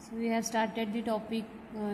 So we have started the topic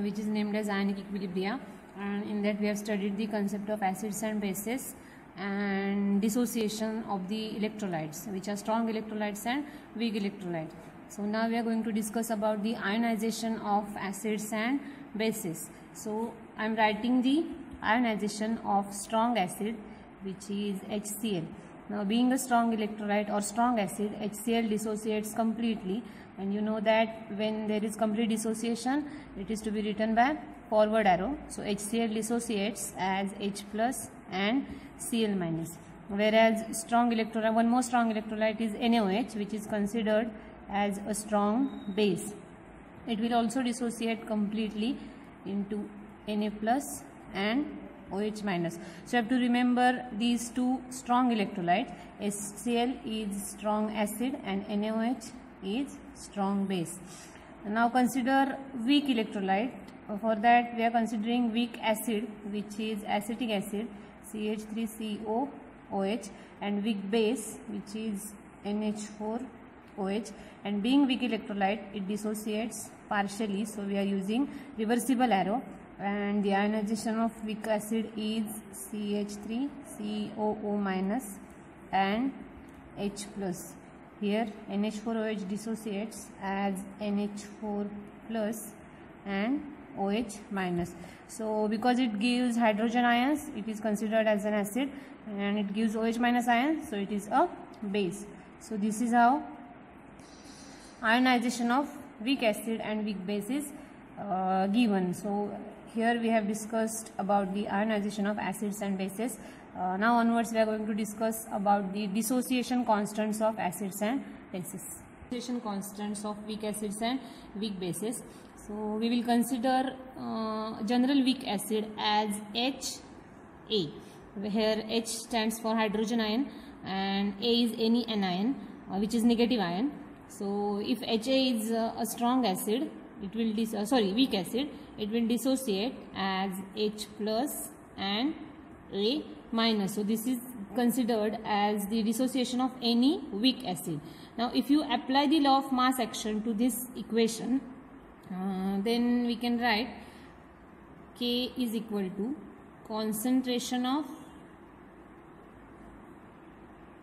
which is named as ionic equilibria, and in that we have studied the concept of acids and bases and dissociation of the electrolytes, which are strong electrolytes and weak electrolytes. So now we are going to discuss about the ionization of acids and bases. So I am writing the ionization of strong acid, which is HCl. Now, being a strong electrolyte or strong acid, HCl dissociates completely, and you know that when there is complete dissociation, it is to be written by forward arrow. So HCl dissociates as H plus and Cl minus. Whereas strong electrolyte, one more strong electrolyte is NaOH, which is considered as a strong base. It will also dissociate completely into Na plus and OH minus. So you have to remember these two strong electrolytes. HCl is strong acid and NaOH is strong base. Now consider weak electrolyte. For that we are considering weak acid, which is acetic acid CH3COOH, and weak base, which is NH4OH. And being weak electrolyte, it dissociates partially, so we are using reversible arrow. And the ionization of weak acid is CH3COO minus and H plus. Here NH4OH dissociates as NH4 plus and OH minus. So because it gives hydrogen ions, it is considered as an acid, and it gives OH minus ions, so it is a base. So this is how ionization of weak acid and weak base is given. So here we have discussed about the ionization of acids and bases. Now onwards we are going to discuss about the dissociation constants of acids and bases. Dissociation constants of weak acids and weak bases. So we will consider general weak acid as HA. Here H stands for hydrogen ion and A is any anion, which is negative ion. So if HA is a strong acid, it will weak acid, it will dissociate as H plus and A minus. So this is considered as the dissociation of any weak acid. Now if you apply the law of mass action to this equation, then we can write K is equal to concentration of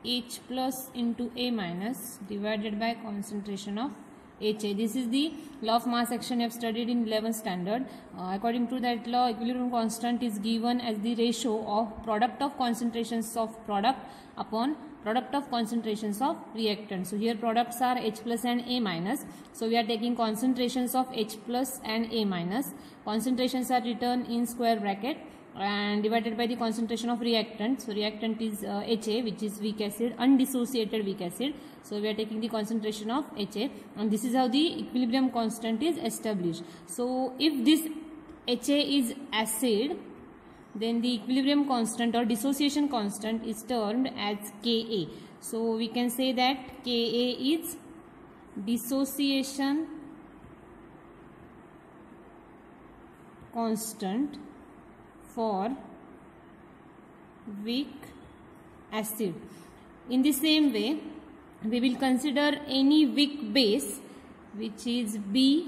H plus into A minus divided by concentration of HA. This is the law of mass action you have studied in 11th standard. According to that law, equilibrium constant is given as the ratio of product of concentrations of product upon product of concentrations of reactant. So here products are H plus and A minus. So we are taking concentrations of H plus and A minus. Concentrations are written in square bracket and divided by the concentration of reactant. So reactant is HA, which is weak acid, undissociated weak acid. So we are taking the concentration of HA, and this is how the equilibrium constant is established. So if this HA is acid, then the equilibrium constant or dissociation constant is termed as Ka. So we can say that Ka is dissociation constant for weak acid. In the same way, we will consider any weak base, which is BOH.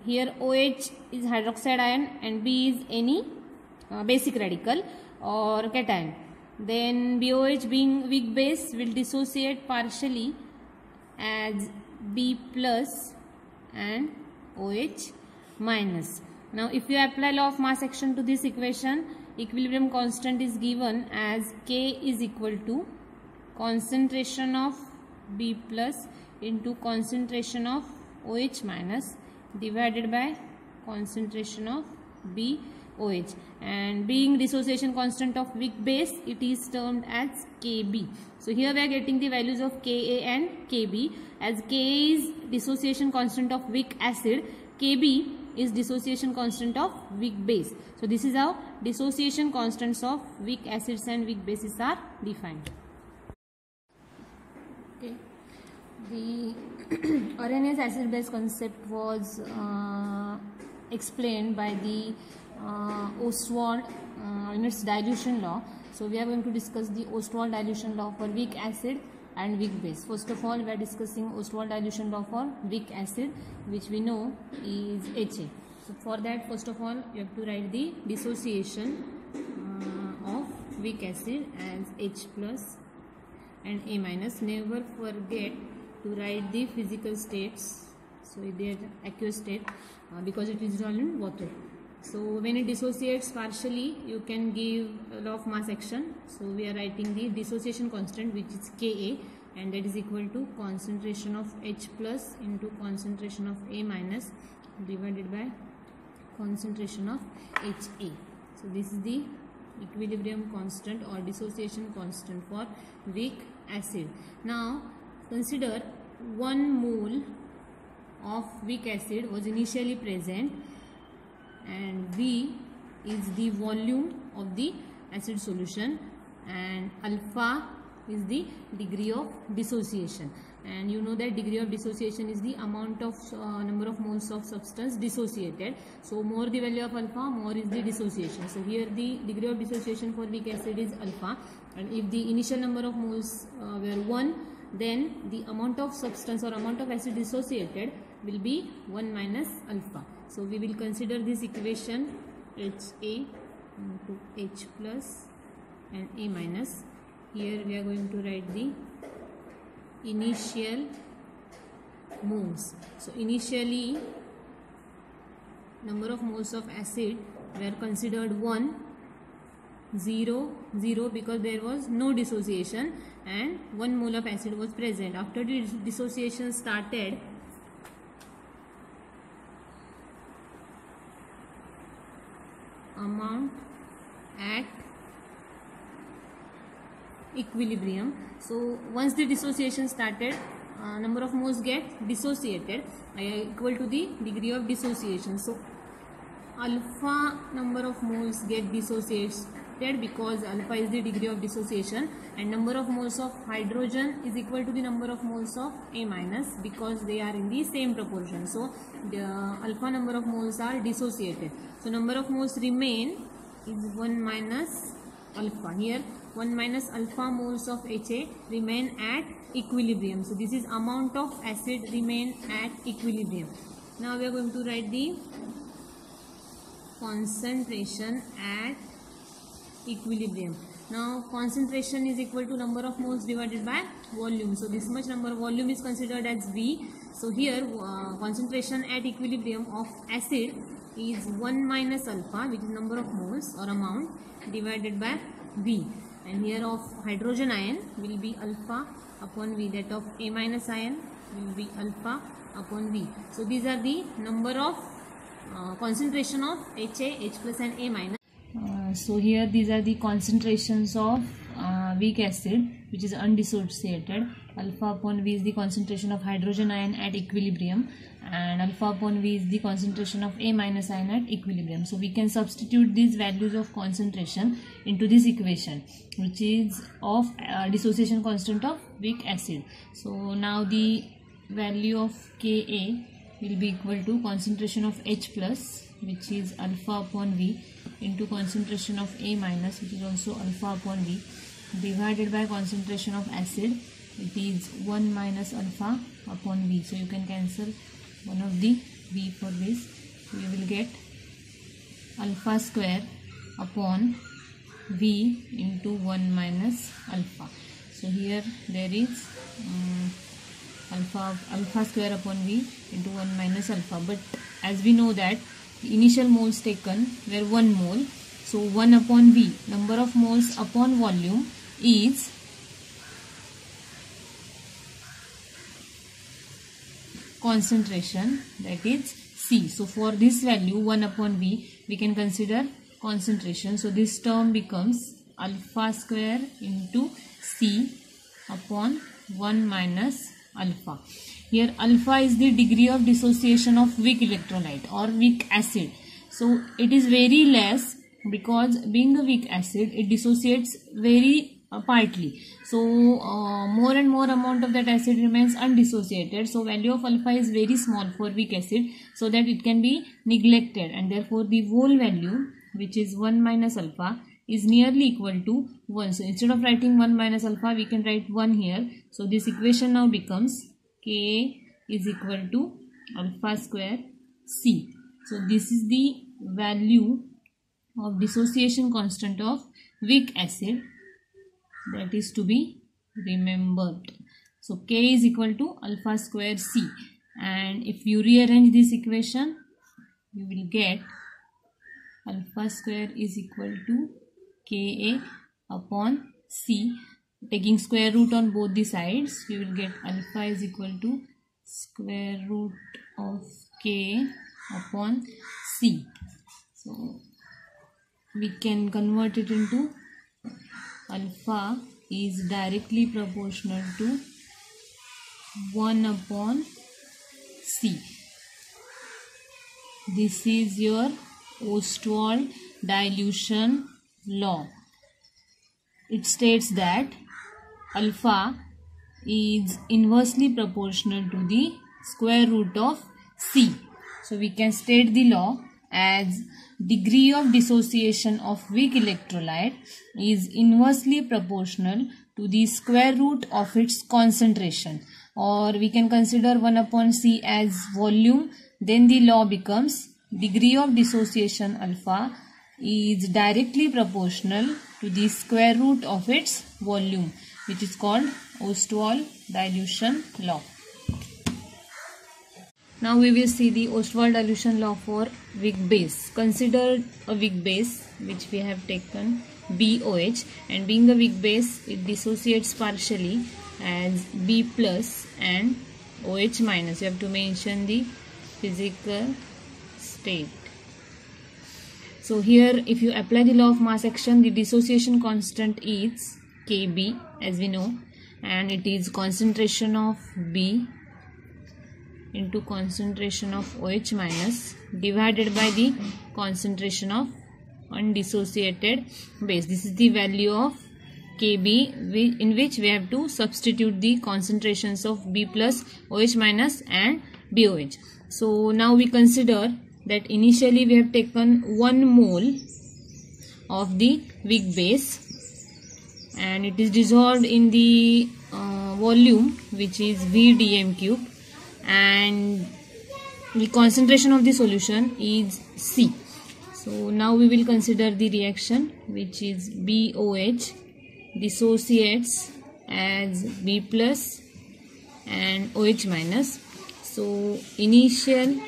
Here OH is hydroxide ion and B is any basic radical or cation. Then BOH, being weak base, will dissociate partially as B plus and OH minus. Now if you apply law of mass action to this equation, equilibrium constant is given as K is equal to concentration of B plus into concentration of OH minus divided by concentration of BOH, and being dissociation constant of weak base, it is termed as Kb. So here we are getting the values of Ka and Kb, as Ka is dissociation constant of weak acid, Kb is dissociation constant of weak base. So this is how dissociation constants of weak acids and weak bases are defined. Okay. The Arrhenius acid base concept was explained by the Ostwald in its dilution law. So we are going to discuss the Ostwald dilution law for weak acid and weak base. First of all, we are discussing Ostwald dilution law for weak acid, which we know is HA. So for that, first of all, you have to write the dissociation of weak acid as H plus and A minus. Never forget to write the physical states. So they are aqueous state because it is dissolved in water. So when it dissociates partially, you can give law of mass action. So we are writing the dissociation constant, which is Ka, and that is equal to concentration of H plus into concentration of A minus divided by concentration of Ha. So this is the equilibrium constant or dissociation constant for weak acid. Now consider 1 mole of weak acid was initially present, and V is the volume of the acid solution, and alpha is the degree of dissociation. And you know that degree of dissociation is the amount of number of moles of substance dissociated. So more the value of alpha, more is the dissociation. So here the degree of dissociation for weak acid is alpha, and if the initial number of moles were 1, then the amount of substance or amount of acid dissociated will be 1 minus alpha. So we will consider this equation HA into H plus and A minus. Here we are going to write the initial moles. So initially number of moles of acid were considered 1, 0, 0 because there was no dissociation, and 1 mole of acid was present. After the dissociation started, amount at equilibrium. So once the dissociation started, number of moles get dissociated equal to the degree of dissociation. So alpha number of moles get dissociated because alpha is the degree of dissociation, and number of moles of hydrogen is equal to the number of moles of A minus because they are in the same proportion. So the alpha number of moles are dissociated. So number of moles remain is 1 minus alpha. Here 1 minus alpha moles of HA remain at equilibrium. So this is amount of acid remain at equilibrium. Now we are going to write the concentration at equilibrium. Now concentration is equal to number of moles divided by volume. So this much number of volume is considered as V. So here concentration at equilibrium of acid is 1 minus alpha, which is number of moles or amount, divided by V. And here of hydrogen ion will be alpha upon V, that of A minus ion will be alpha upon V. So these are the number of concentration of HA, H plus and A minus. So here these are the concentrations of weak acid, which is undissociated. Alpha upon V is the concentration of hydrogen ion at equilibrium, and alpha upon V is the concentration of A minus ion at equilibrium. So we can substitute these values of concentration into this equation, which is of dissociation constant of weak acid. So now the value of Ka will be equal to concentration of H plus, which is alpha upon V, into concentration of A minus, which is also alpha upon V, divided by concentration of acid. It is 1 minus alpha upon V. So you can cancel one of the V for this. So you will get alpha square upon V into 1 minus alpha. So here there is alpha square upon V into 1 minus alpha. But as we know that the initial moles taken were 1 mole. So 1 upon V, number of moles upon volume, is concentration, that is C. So for this value 1 upon V, we can consider concentration. So this term becomes alpha square into C upon 1 minus alpha. Here alpha is the degree of dissociation of weak electrolyte or weak acid. So it is very less because being a weak acid, it dissociates very partly. So more and more amount of that acid remains undissociated. So value of alpha is very small for weak acid, so that it can be neglected, and therefore the whole value, which is 1 minus alpha, is nearly equal to 1. So instead of writing 1 minus alpha, we can write 1 here. So this equation now becomes Ka is equal to alpha square C. So this is the value of dissociation constant of weak acid that is to be remembered. So K is equal to alpha square C, and if you rearrange this equation, you will get alpha square is equal to Ka upon C. Taking square root on both the sides, you will get alpha is equal to square root of K upon C. So we can convert it into alpha is directly proportional to 1 upon C. This is your Ostwald dilution law. It states that alpha is inversely proportional to the square root of C. So we can state the law as degree of dissociation of weak electrolyte is inversely proportional to the square root of its concentration, or we can consider 1 upon C as volume. Then the law becomes degree of dissociation alpha is directly proportional to the square root of its volume, which is called Ostwald dilution law. Now we will see the Ostwald dilution law for weak base. Consider a weak base which we have taken BOH, and being a weak base, it dissociates partially as B plus and OH minus. You have to mention the physical state. So here, if you apply the law of mass action, the dissociation constant is Kb, as we know, and it is concentration of B into concentration of OH minus divided by the concentration of undissociated base. This is the value of Kb, in which we have to substitute the concentrations of B plus, OH minus and BOH. So now we consider that initially we have taken 1 mole of the weak base and it is dissolved in the volume, which is VdM cube, and the concentration of the solution is C. So now we will consider the reaction, which is BOH dissociates as B plus and OH minus. So initial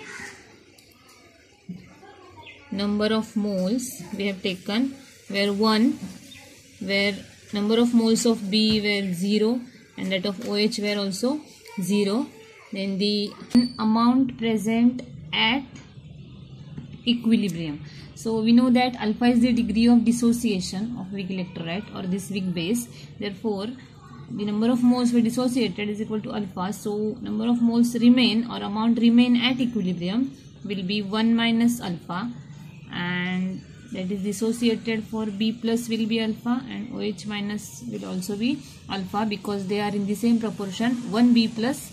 number of moles we have taken were 1, where number of moles of B were 0 and that of OH were also 0. Then the amount present at equilibrium. So we know that alpha is the degree of dissociation of weak electrolyte or this weak base. Therefore, the number of moles were dissociated is equal to alpha. So number of moles remain or amount remain at equilibrium will be 1 minus alpha, and that is dissociated for B plus will be alpha and OH minus will also be alpha, because they are in the same proportion, 1 B plus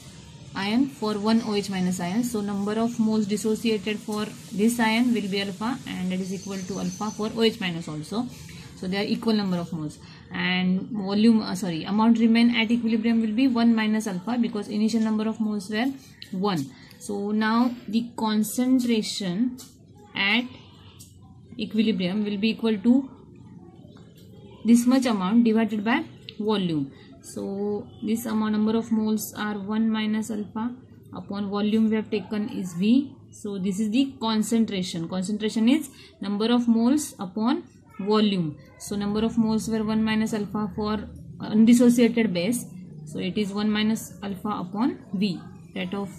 ion for 1 OH minus ion. So number of moles dissociated for this ion will be alpha, and that is equal to alpha for OH minus also. So they are equal number of moles, and volume amount remain at equilibrium will be 1 minus alpha, because initial number of moles were 1. So now the concentration at equilibrium will be equal to this much amount divided by volume. So this amount, number of moles are 1 minus alpha upon volume we have taken is V. So this is the concentration. Concentration is number of moles upon volume. So number of moles were 1 minus alpha for undissociated base. So it is 1 minus alpha upon V. That of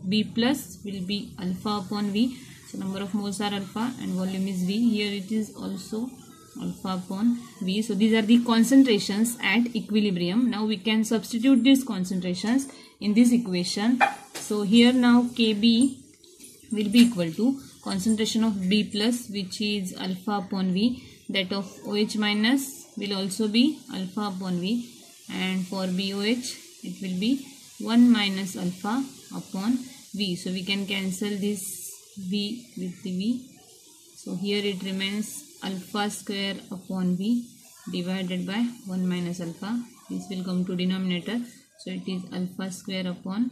B plus will be alpha upon V. So number of moles are alpha and volume is V. Here it is also alpha upon V. So these are the concentrations at equilibrium. Now we can substitute these concentrations in this equation. So here now Kb will be equal to concentration of B plus, which is alpha upon V. That of OH minus will also be alpha upon V, and for BOH it will be 1 minus alpha upon V. So we can cancel this V with the V. So here it remains alpha square upon V divided by 1 minus alpha. This will come to denominator. So it is alpha square upon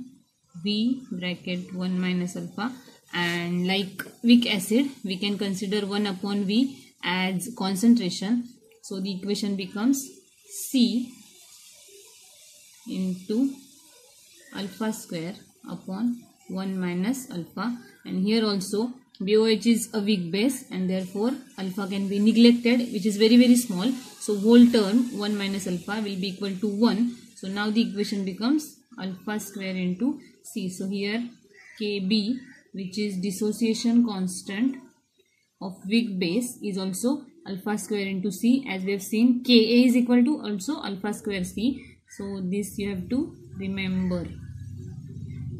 V bracket 1 minus alpha. And like weak acid, we can consider 1 upon V as concentration. So the equation becomes C into alpha square upon 1 minus alpha. And here also BOH is a weak base and therefore alpha can be neglected, which is very small. So whole term 1 minus alpha will be equal to 1. So now the equation becomes alpha square into C. So here Kb, which is dissociation constant of weak base, is also alpha square into C. As we have seen, Ka is equal to also alpha square C. So this you have to remember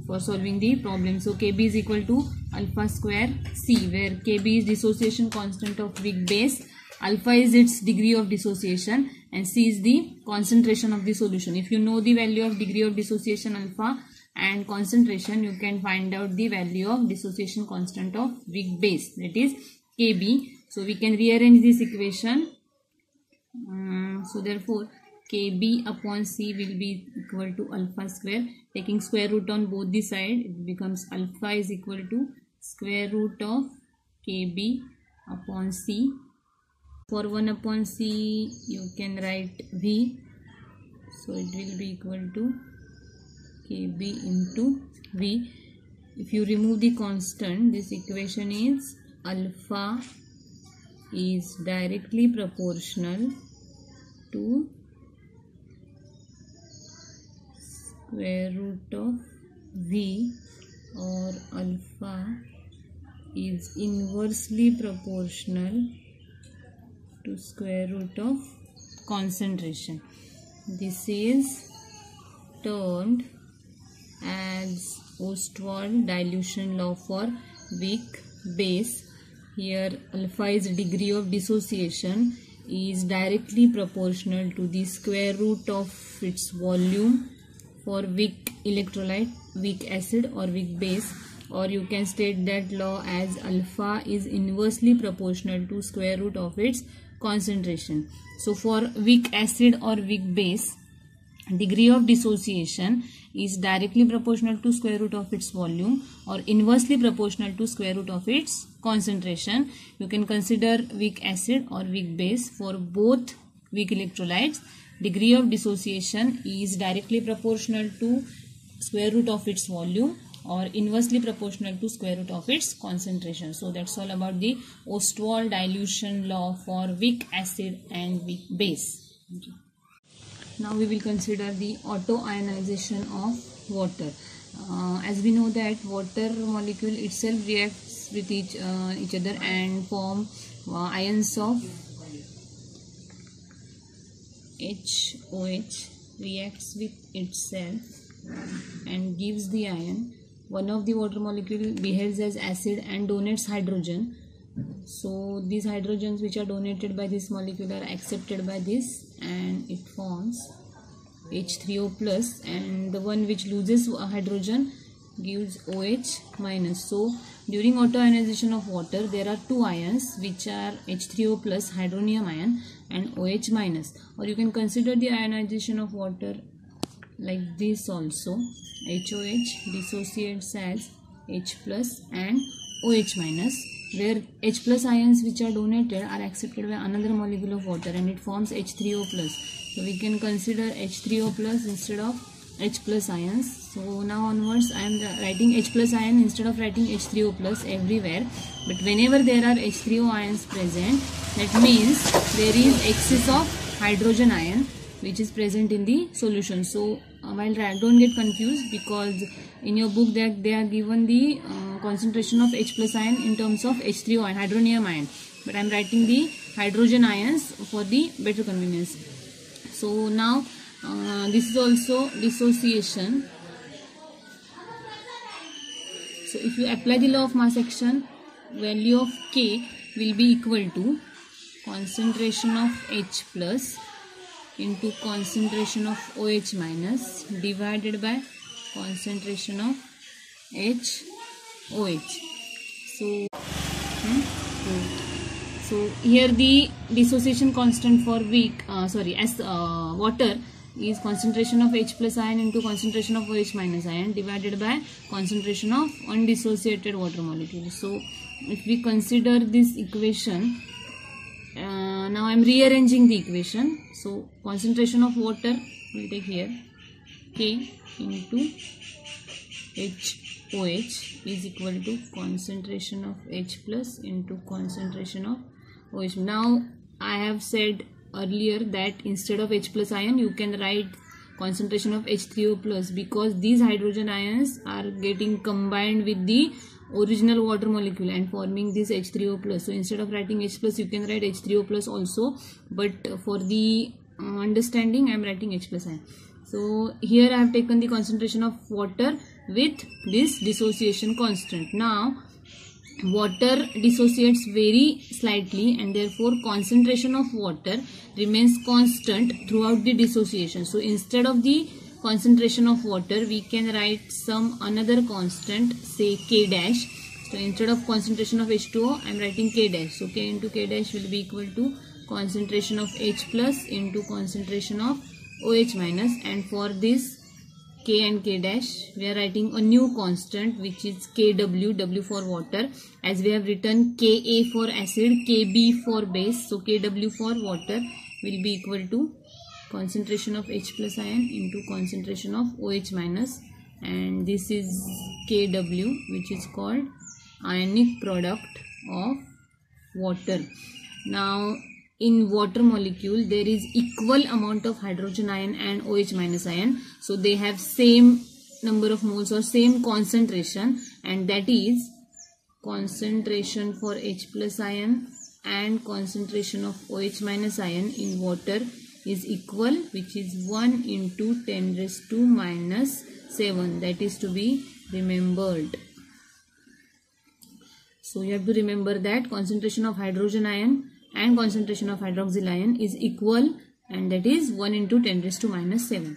for solving the problem. So Kb is equal to alpha square C, where Kb is dissociation constant of weak base, alpha is its degree of dissociation, and C is the concentration of the solution. If you know the value of degree of dissociation alpha and concentration, you can find out the value of dissociation constant of weak base, that is Kb. So we can rearrange this equation. So therefore Kb upon C will be equal to alpha square. Taking square root on both the side, it becomes alpha is equal to square root of Kb upon C. For 1 upon C, you can write V. So it will be equal to Kb into V. If you remove the constant, this equation is alpha is directly proportional to square root of V, or alpha is inversely proportional to square root of concentration. This is termed as Ostwald dilution law for weak base. Here alpha is degree of dissociation is directly proportional to the square root of its volume for weak electrolyte, weak acid or weak base, or you can state that law as alpha is inversely proportional to square root of its concentration. So for weak acid or weak base, degree of dissociation is directly proportional to square root of its volume or inversely proportional to square root of its concentration. You can consider weak acid or weak base for both weak electrolytes. Degree of dissociation is directly proportional to square root of its volume or inversely proportional to square root of its concentration. So that's all about the Ostwald dilution law for weak acid and weak base. Okay. Now we will consider the auto-ionization of water. As we know that water molecule itself reacts with each other and form ions of HOH, reacts with itself and gives the ion. One of the water molecule behaves as acid and donates hydrogen. So these hydrogens which are donated by this molecule are accepted by this and it forms H3O plus, and the one which loses hydrogen gives OH minus. So during autoionization of water there are two ions which are H3O plus hydronium ion and OH minus, or you can consider the ionization of water like this also. HOH dissociates as H plus and OH minus, where H plus ions which are donated are accepted by another molecule of water and it forms H3O plus. So we can consider H3O plus instead of H plus ions. So now onwards I am writing H plus ion instead of writing H3O plus everywhere. But whenever there are H3O ions present, that means there is excess of hydrogen ion which is present in the solution. So while don't get confused, because in your book that they are given the concentration of H plus ion in terms of H3O ion, hydronium ion, but I am writing the hydrogen ions for the better convenience. So now this is also dissociation. So if you apply the law of mass action, value of K will be equal to concentration of H plus into concentration of OH minus divided by concentration of HOH. So here the dissociation constant for water is concentration of H plus ion into concentration of OH minus ion divided by concentration of undissociated water molecule. So if we consider this equation, now I am rearranging the equation. So concentration of water will take here K into HOH is equal to concentration of H plus into concentration of OH. Now I have said earlier that instead of H plus ion you can write concentration of H3O plus, because these hydrogen ions are getting combined with the original water molecule and forming this H3O plus. So instead of writing H plus you can write H3O plus also, but for the understanding I am writing H plus ion. So here I have taken the concentration of water with this dissociation constant. Now water dissociates very slightly and therefore concentration of water remains constant throughout the dissociation. So instead of the concentration of water we can write some another constant, say K dash. So instead of concentration of H2O I am writing K dash. So K into K dash will be equal to concentration of H plus into concentration of OH minus, and for this K and K dash we are writing a new constant which is KW, W for water, as we have written Ka for acid, Kb for base. So KW for water will be equal to concentration of H plus ion into concentration of OH minus, and this is KW, which is called ionic product of water. Now in water molecule there is equal amount of hydrogen ion and OH minus ion, so they have same number of moles or same concentration, and that is concentration for H plus ion and concentration of OH minus ion in water is equal, which is 1 into 10 raised to minus 7. That is to be remembered. So you have to remember that concentration of hydrogen ion and concentration of hydroxyl ion is equal, and that is 1 into 10 raised to minus 7.